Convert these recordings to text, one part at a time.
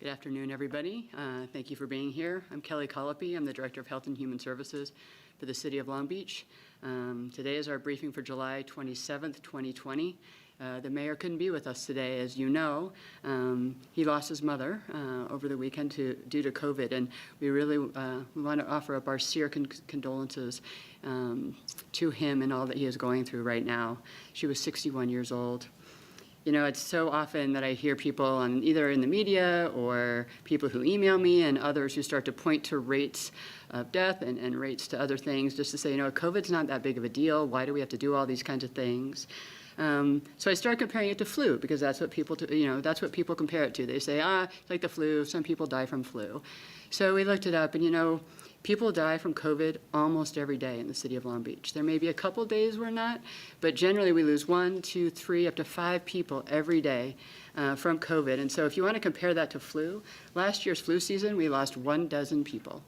Good afternoon, everybody. Thank you for being here. I'm Kelly Colopy. I'm the Director of Health and Human Services for the City of Long Beach. Today is our briefing for July 27th, 2020. The mayor couldn't be with us today, as you know. He lost his mother over the weekend due to COVID, and we really want to offer up our sincere condolences to him and all that he is going through right now. She was 61 years old. You know, it's so often that I hear people either in the media or people who email me and others who start to point to rates of death and rates to other things just to say, you know, COVID's not that big of a deal. Why do we have to do all these kinds of things? So I started comparing it to flu because that's what people, that's what people compare it to. They say, it's like the flu. Some people die from flu. So we looked it up, and people die from COVID almost every day in the city of Long Beach. There may be a couple days we're not, but generally we lose 1, 2, 3, up to 5 people every day from COVID. And so if you want to compare that to flu, last year's flu season, we lost 12 people.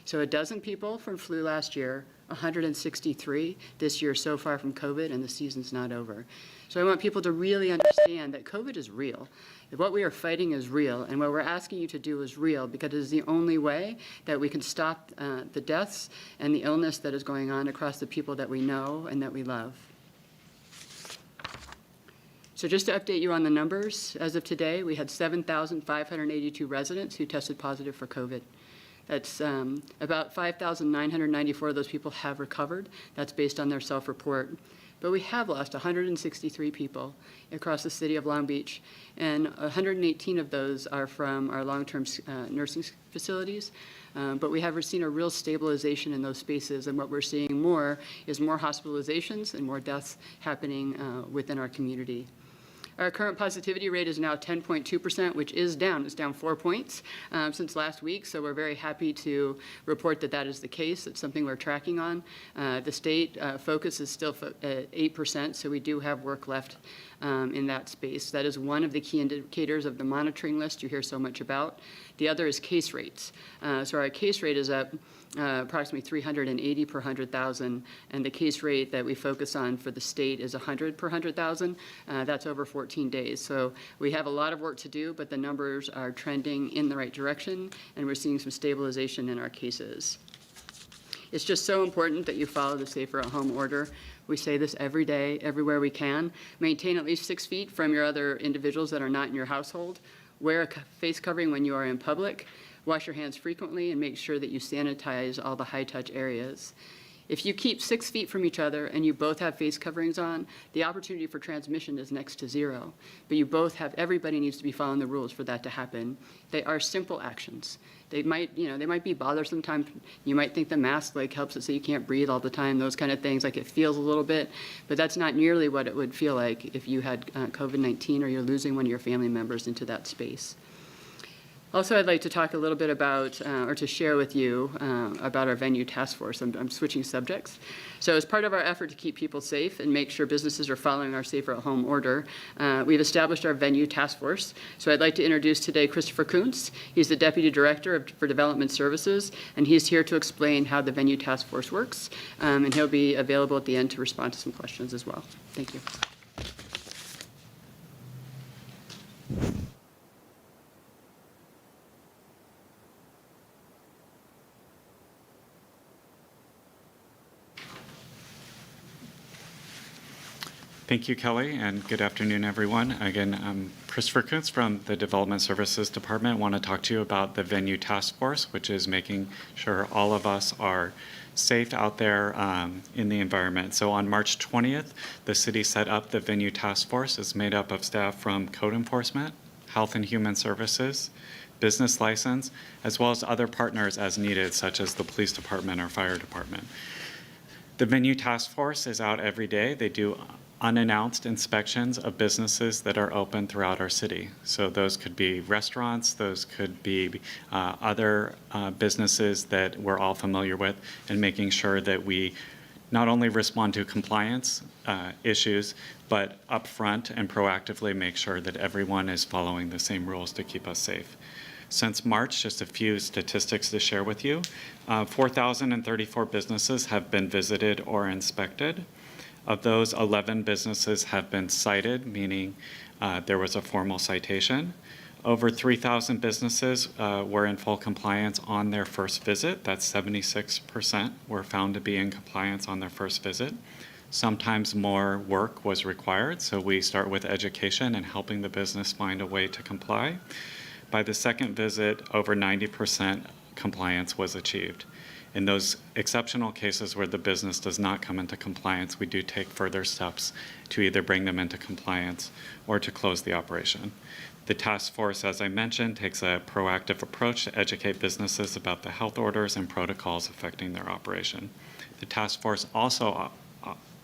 So 12 people from flu last year, 163 this year so far from COVID, and the season's not over. So I want people to really understand that COVID is real. What we are fighting is real, and what we're asking you to do is real because it is the only way that we can stop the deaths and the illness that is going on across the people that we know and that we love. So just to update you on the numbers, as of today, we had 7,582 residents who tested positive for COVID. That's about 5,994 of those people have recovered. That's based on their self-report. But we have lost 163 people across the city of Long Beach, and 118 of those are from our long-term nursing facilities. But we have seen a real stabilization in those spaces, and what we're seeing more is more hospitalizations and more deaths happening within our community. Our current positivity rate is now 10.2%, which is down. It's down 4 points since last week, so we're very happy to report that that is the case. It's something we're tracking on. The state focus is still at 8%, so we do have work left in that space. That is one of the key indicators of the monitoring list you hear so much about. The other is case rates. So our case rate is up approximately 380 per 100,000, and the case rate that we focus on for the state is 100 per 100,000. That's over 14 days. So we have a lot of work to do, but the numbers are trending in the right direction, and we're seeing some stabilization in our cases. It's just so important that you follow the Safer at Home order. We say this every day, everywhere we can. Maintain at least 6 feet from your other individuals that are not in your household. Wear a face covering when you are in public. Wash your hands frequently and make sure that you sanitize all the high-touch areas. If you keep 6 feet from each other and you both have face coverings on, the opportunity for transmission is next to zero. But everybody needs to be following the rules for that to happen. They are simple actions. They might be bothersome sometimes. You might think the mask helps it so you can't breathe all the time, those kind of things, like it feels a little bit, but that's not nearly what it would feel like if you had COVID-19 or you're losing one of your family members into that space. Also, I'd like to talk a little bit about, or to share with you about our venue task force. I'm switching subjects. So as part of our effort to keep people safe and make sure businesses are following our Safer at Home order, we've established our venue task force. So I'd like to introduce today Christopher Kuntz. He's the Deputy Director for Development Services, and he's here to explain how the venue task force works. And he'll be available at the end to respond to some questions as well. Thank you. Thank you, Kelly, and good afternoon, everyone. Again, I'm Christopher Kuntz from the Development Services Department. I want to talk to you about the Venue Task Force, which is making sure all of us are safe out there in the environment. So on March 20th, the city set up the Venue Task Force. It's made up of staff from Code Enforcement, Health and Human Services, Business License, as well as other partners as needed, such as the Police Department or Fire Department. The Venue Task Force is out every day. They do unannounced inspections of businesses that are open throughout our city. So those could be restaurants, those could be other businesses that we're all familiar with, and making sure that we not only respond to compliance issues, but upfront and proactively make sure that everyone is following the same rules to keep us safe. Since March, just a few statistics to share with you. 4,034 businesses have been visited or inspected. Of those, 11 businesses have been cited, meaning there was a formal citation. Over 3,000 businesses were in full compliance on their first visit. That's 76% were found to be in compliance on their first visit. Sometimes more work was required, so we start with education and helping the business find a way to comply. By the second visit, over 90% compliance was achieved. In those exceptional cases where the business does not come into compliance, we do take further steps to either bring them into compliance or to close the operation. The task force, as I mentioned, takes a proactive approach to educate businesses about the health orders and protocols affecting their operation. The task force also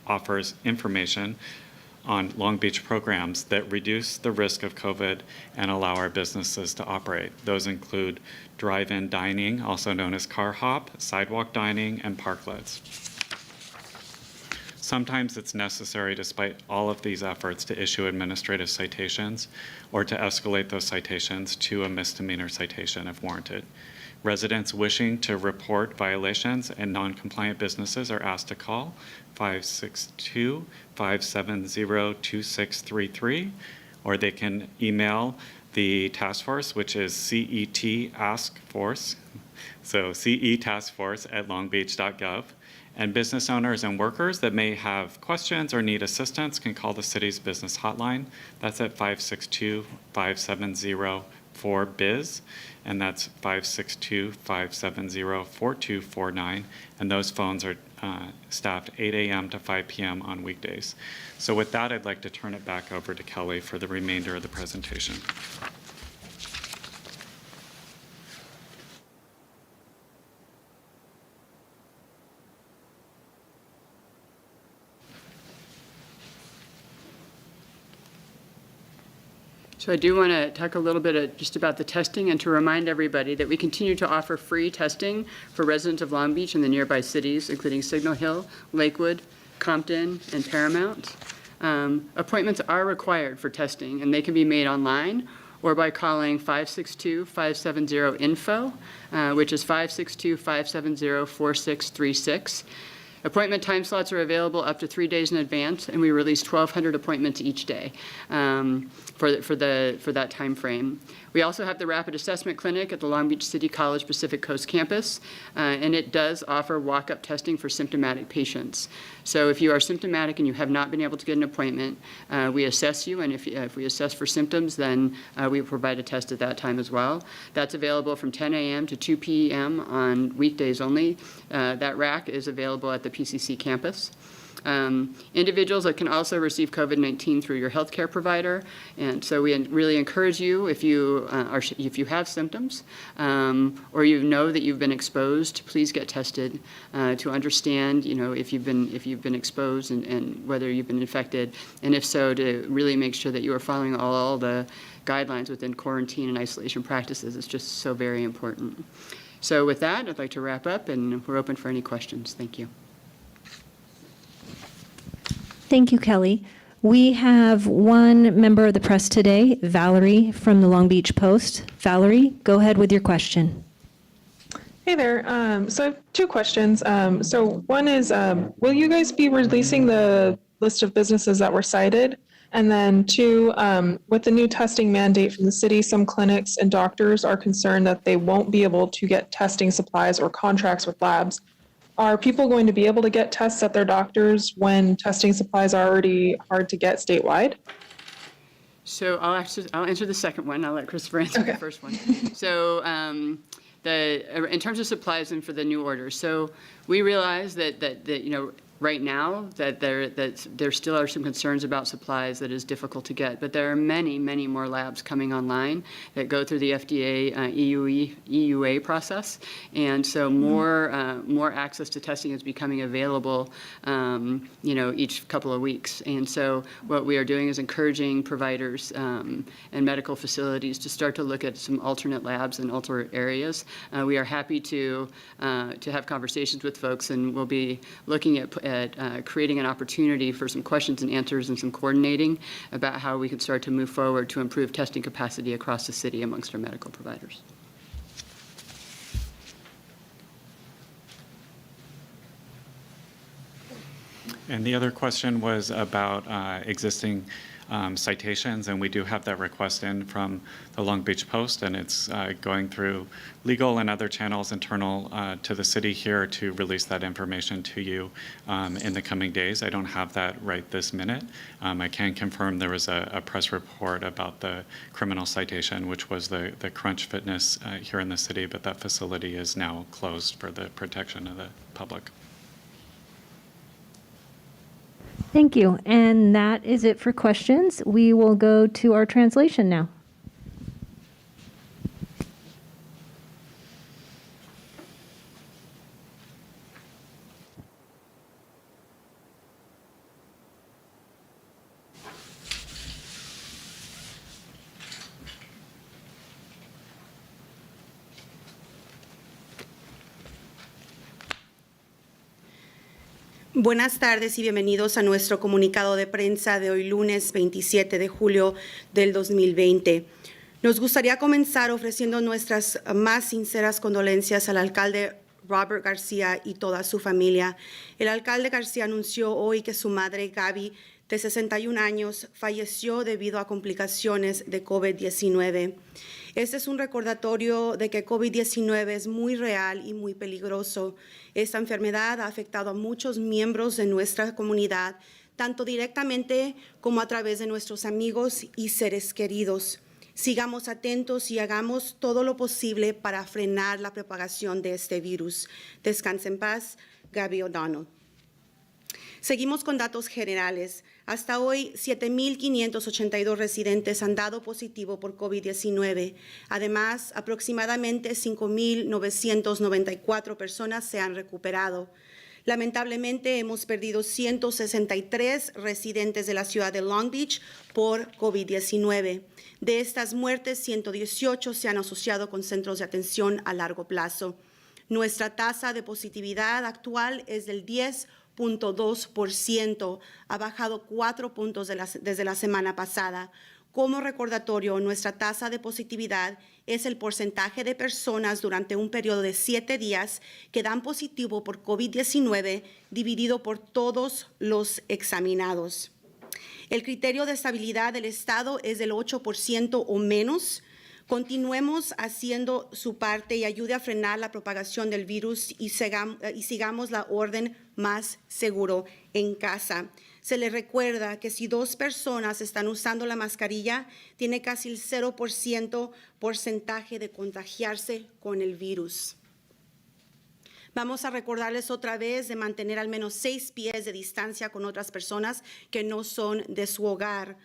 offers information on Long Beach programs that reduce the risk of COVID and allow our businesses to operate. Those include drive-in dining, also known as car hop, sidewalk dining, and parklets. Sometimes it's necessary, despite all of these efforts, to issue administrative citations or to escalate those citations to a misdemeanor citation if warranted. Residents wishing to report violations and non-compliant businesses are asked to call 562-570-2633, or they can email the task force, which is CET Ask Force, so cetaskforce@longbeach.gov. And business owners and workers that may have questions or need assistance can call the city's business hotline. That's at 562-570-4BIZ, and that's 562-570-4249. And those phones are staffed 8 a.m. to 5 p.m. on weekdays. So with that, I'd like to turn it back over to Kelly for the remainder of the presentation. So I do want to talk a little bit just about the testing and to remind everybody that we continue to offer free testing for residents of Long Beach and the nearby cities, including Signal Hill, Lakewood, Compton, and Paramount. Appointments are required for testing, and they can be made online or by calling 562-570-INFO, which is 562-570-4636. Appointment time slots are available up to 3 days in advance, and we release 1,200 appointments each day for that time frame. We also have the Rapid Assessment Clinic at the Long Beach City College Pacific Coast campus, and it does offer walk-up testing for symptomatic patients. So if you are symptomatic and you have not been able to get an appointment, we assess you, and if we assess for symptoms, then we provide a test at that time as well. That's available from 10 a.m. to 2 p.m. on weekdays only. That rack is available at the PCC campus. Individuals that can also receive COVID-19 through your healthcare provider, and so we really encourage you, if you have symptoms or you know that you've been exposed, please get tested to understand, if you've been exposed and whether you've been infected, and if so, to really make sure that you are following all the guidelines within quarantine and isolation practices. It's just so very important. So with that, I'd like to wrap up, and we're open for any questions. Thank you. Thank you, Kelly. We have one member of the press today, Valerie from the Long Beach Post. Valerie, go ahead with your question. Hey there. So I have two questions. So one is, will you guys be releasing the list of businesses that were cited? And then two, with the new testing mandate from the city, some clinics and doctors are concerned that they won't be able to get testing supplies or contracts with labs. Are people going to be able to get tests at their doctors when testing supplies are already hard to get statewide? So I'll answer the second one. I'll let Christopher answer the first one. So in terms of supplies and for the new orders, so we realize that right now that there still are some concerns about supplies that is difficult to get, but there are many more labs coming online that go through the FDA EUA process, and so more access to testing is becoming available each couple of weeks. And so what we are doing is encouraging providers and medical facilities to start to look at some alternate labs in alternate areas. We are happy to have conversations with folks, and we'll be looking at creating an opportunity for some questions and answers and some coordinating about how we can start to move forward to improve testing capacity across the city amongst our medical providers. And the other question was about existing citations, and we do have that request in from the Long Beach Post, and it's going through legal and other channels internal to the city here to release that information to you in the coming days. I don't have that right this minute. I can confirm there was a press report about the criminal citation, which was the Crunch Fitness here in the city, but that facility is now closed for the protection of the public. Thank you. And that is it for questions. We will go to our translation now. Buenas tardes y bienvenidos a nuestro comunicado de prensa de hoy lunes 27 de julio del 2020. Nos gustaría comenzar ofreciendo nuestras más sinceras condolencias al alcalde Robert García y toda su familia. El alcalde García anunció hoy que su madre Gaby, de 61 años, falleció debido a complicaciones de COVID-19. Este es un recordatorio de que COVID-19 es muy real y muy peligroso. Esta enfermedad ha afectado a muchos miembros de nuestra comunidad, tanto directamente como a través de nuestros amigos y seres queridos. Sigamos atentos y hagamos todo lo posible para frenar la propagación de este virus. Descanse en paz, Gaby O'Donnell. Seguimos con datos generales. Hasta hoy, 7,582 residentes han dado positivo por COVID-19. Además, aproximadamente 5,994 personas se han recuperado. Lamentablemente, hemos perdido 163 residentes de la ciudad de Long Beach por COVID-19. De estas muertes, 118 se han asociado con centros de atención a largo plazo. Nuestra tasa de positividad actual es del 10,2%, ha bajado 4 puntos desde la semana pasada. Como recordatorio, nuestra tasa de positividad es el porcentaje de personas durante un periodo de 7 días que dan positivo por COVID-19 dividido por todos los examinados. El criterio de estabilidad del Estado es del 8% o menos. Continuemos haciendo su parte y ayude a frenar la propagación del virus y sigamos la orden más seguro en casa. Se les recuerda que si 2 personas están usando la mascarilla, tiene casi el 0% porcentaje de contagiarse con el virus. Vamos a recordarles otra vez de mantener al menos 6 pies de distancia con otras personas que no son de su hogar.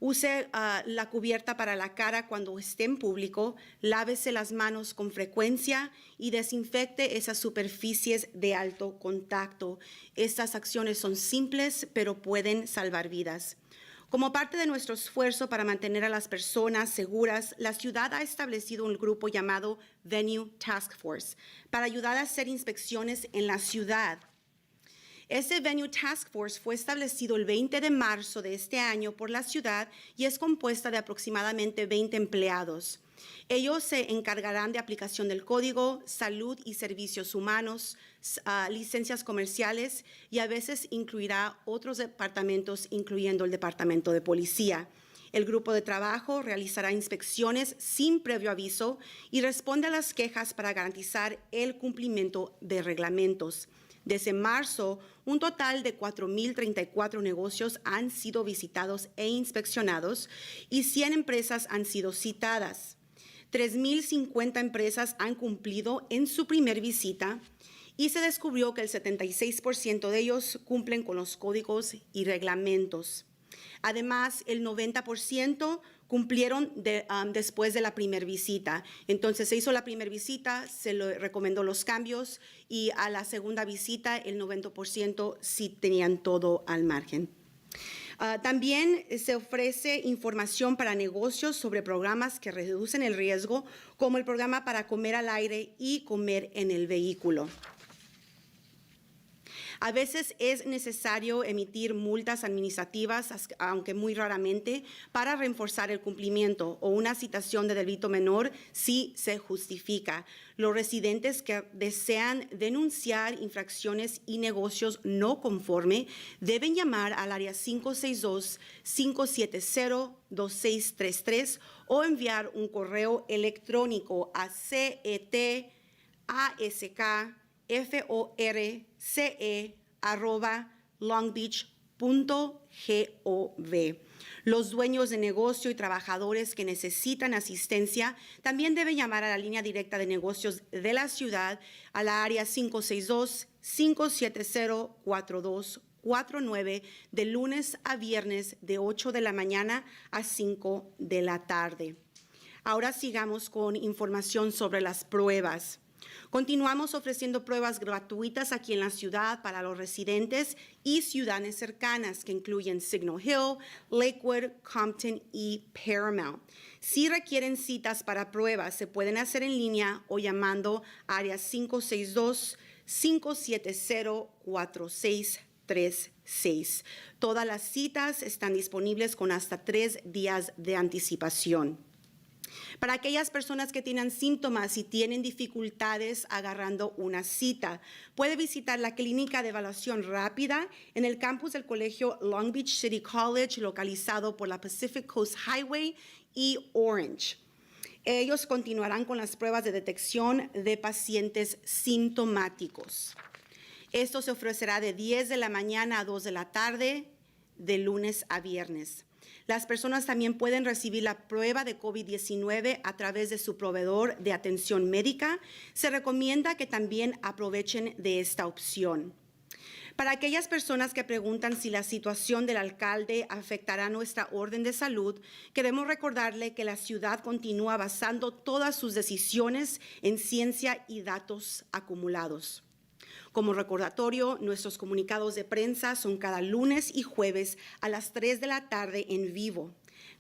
Use la cubierta para la cara cuando esté en público, lávese las manos con frecuencia y desinfecte esas superficies de alto contacto. Estas acciones son simples, pero pueden salvar vidas. Como parte de nuestro esfuerzo para mantener a las personas seguras, la ciudad ha establecido un grupo llamado Venue Task Force para ayudar a hacer inspecciones en la ciudad. Ese Venue Task Force fue establecido el 20 de marzo de este año por la ciudad y es compuesta de aproximadamente 20 empleados. Ellos se encargarán de aplicación del código, salud y servicios humanos, licencias comerciales y a veces incluirá otros departamentos, incluyendo el departamento de policía. El grupo de trabajo realizará inspecciones sin previo aviso y responde a las quejas para garantizar el cumplimiento de reglamentos. Desde marzo, un total de 4,034 negocios han sido visitados e inspeccionados y 100 empresas han sido citadas. 3,050 empresas han cumplido en su primer visita y se descubrió que el 76% de ellos cumplen con los códigos y reglamentos. Además, el 90% cumplieron después de la primera visita. Entonces, se hizo la primera visita, se le recomendó los cambios y a la segunda visita el 90% sí tenían todo al margen. También se ofrece información para negocios sobre programas que reducen el riesgo, como el programa para comer al aire y comer en el vehículo. A veces es necesario emitir multas administrativas, aunque muy raramente, para reforzar el cumplimiento o una citación de delito menor si se justifica. Los residentes que desean denunciar infracciones y negocios no conforme deben llamar al área 562-570-2633 o enviar un correo electrónico a cetaskforce@longbeach.gov. Los dueños de negocio y trabajadores que necesitan asistencia también deben llamar a la línea directa de negocios de la ciudad a la área 562-570-4249 de lunes a viernes de 8 de la mañana a 5 de la tarde. Ahora sigamos con información sobre las pruebas. Continuamos ofreciendo pruebas gratuitas aquí en la ciudad para los residentes y ciudades cercanas que incluyen Signal Hill, Lakewood, Compton y Paramount. Si requieren citas para pruebas, se pueden hacer en línea o llamando a área 562-570-4636. Todas las citas están disponibles con hasta 3 días de anticipación. Para aquellas personas que tienen síntomas y tienen dificultades agarrando una cita, puede visitar la clínica de evaluación rápida en el campus del colegio Long Beach City College, localizado por la Pacific Coast Highway y Orange. Ellos continuarán con las pruebas de detección de pacientes sintomáticos. Esto se ofrecerá de 10 de la mañana a 2 de la tarde, de lunes a viernes. Las personas también pueden recibir la prueba de COVID-19 a través de su proveedor de atención médica. Se recomienda que también aprovechen de esta opción. Para aquellas personas que preguntan si la situación del alcalde afectará nuestra orden de salud, queremos recordarle que la ciudad continúa basando todas sus decisiones en ciencia y datos acumulados. Como recordatorio, nuestros comunicados de prensa son cada lunes y jueves a las 3 de la tarde en vivo.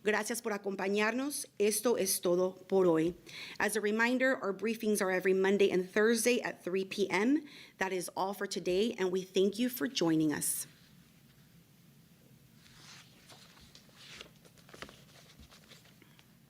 Gracias por acompañarnos. Esto es todo por hoy. As a reminder, our briefings are every Monday and Thursday at 3 p.m. That is all for today, and we thank you for joining us.